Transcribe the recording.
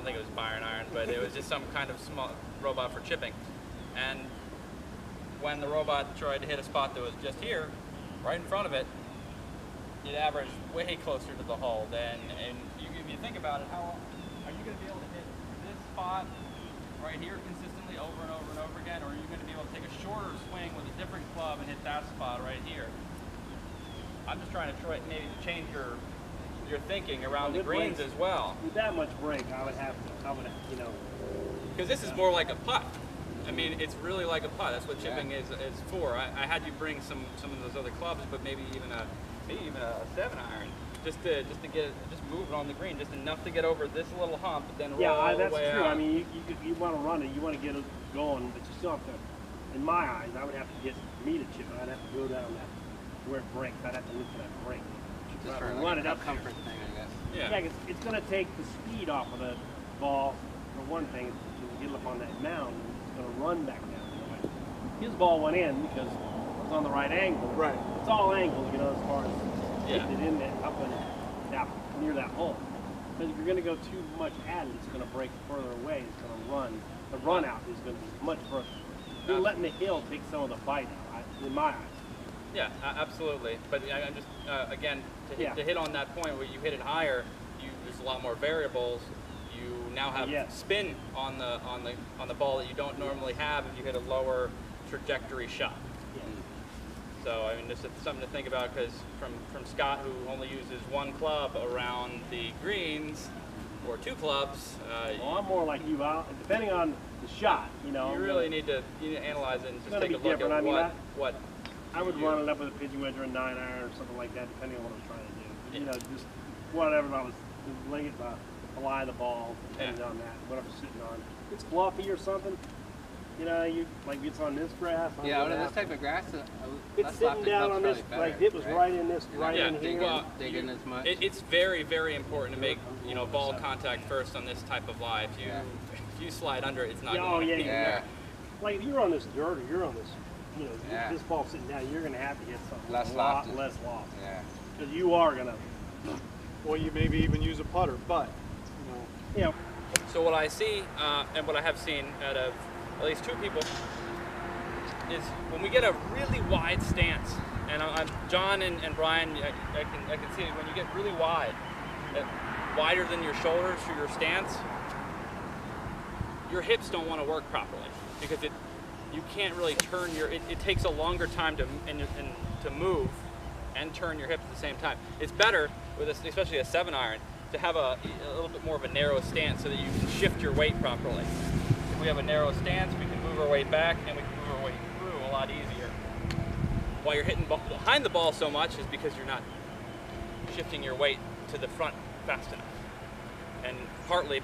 don't think it was Byron iron, but it was just some kind of small robot for chipping. And when the robot tried to hit a spot that was just here, right in front of it, it averaged way closer to the hull than, and if you think about it, how are you going to be able to hit this spot right here consistently over and over and over again, or are you going to be able to take a shorter swing with a different club and hit that spot right here? I'm just trying to maybe change your thinking around the greens as well. With that much break, I would, you know. Because this is more like a putt. I mean, it's really like a putt. That's what chipping is for. I had you bring some of those other clubs, but maybe even a 7-iron, just to get it, just move it on the green, just enough to get over this little hump, but then roll all the way out. Yeah, that's true. I mean, you want to run it, you want to get it going, but you still have to. In my eyes, I would have to get me to chip it. I'd have to go down that where it breaks. I'd have to look for that break. Just for like run it up comfort thing, I guess. Yeah. It's going to take the speed off of the ball. For one thing, to get up on that mound, it's going to run back down. You know, like his ball went in because it was on the right angle. Right. It's all angles, you know, as far as getting it in there, up in that near that hole. Because if you're going to go too much at it, it's going to break further away. It's going to run. The run out is going to be much further. You're letting the hill take some of the bite out, in my eyes. Yeah, absolutely. But I'm just again to hit on that point where you hit it higher, there's a lot more variables. You now have spin on the ball that you don't normally have if you hit a lower trajectory shot. Yeah. So I mean, this is something to think about, because from Scott, who only uses one club around the greens, or 2 clubs. Well, I'm more like you. Depending on the shot, you know. You really need to analyze it and just take a look different. at what. I would run it up with a pitching wedge or a 9-iron or something like that, depending on what I was trying to do. You know, just whatever I was laying it, the lie of the ball, depending on that, whatever it's sitting on. If it's fluffy or something, you know, it's on this grass. Yeah, this type of grass, it's sitting down on this, like it was right in this, right in here. Well, digging as much. It's very, very important to make ball contact first on this type of lie. If you slide under it, it's not going to be. Like if you're on this dirt or you're on this, you know, this ball sitting down, you're going to have to get something less loft. Yeah. Because you are going to. Or you maybe even use a putter, but, you know. So what I see, and what I have seen out of at least 2 people, is when we get a really wide stance, and John and Brian, I can see it, when you get really wide, wider than your shoulders for your stance, your hips don't want to work properly, because you can't really turn it takes a longer time to move and turn your hips at the same time. It's better with especially a 7-iron to have a little bit more of a narrow stance so that you can shift your weight properly. If we have a narrow stance, we can move our weight back and we can move our weight through a lot easier. Why you're hitting behind the ball so much is because you're not shifting your weight to the front fast enough. And partly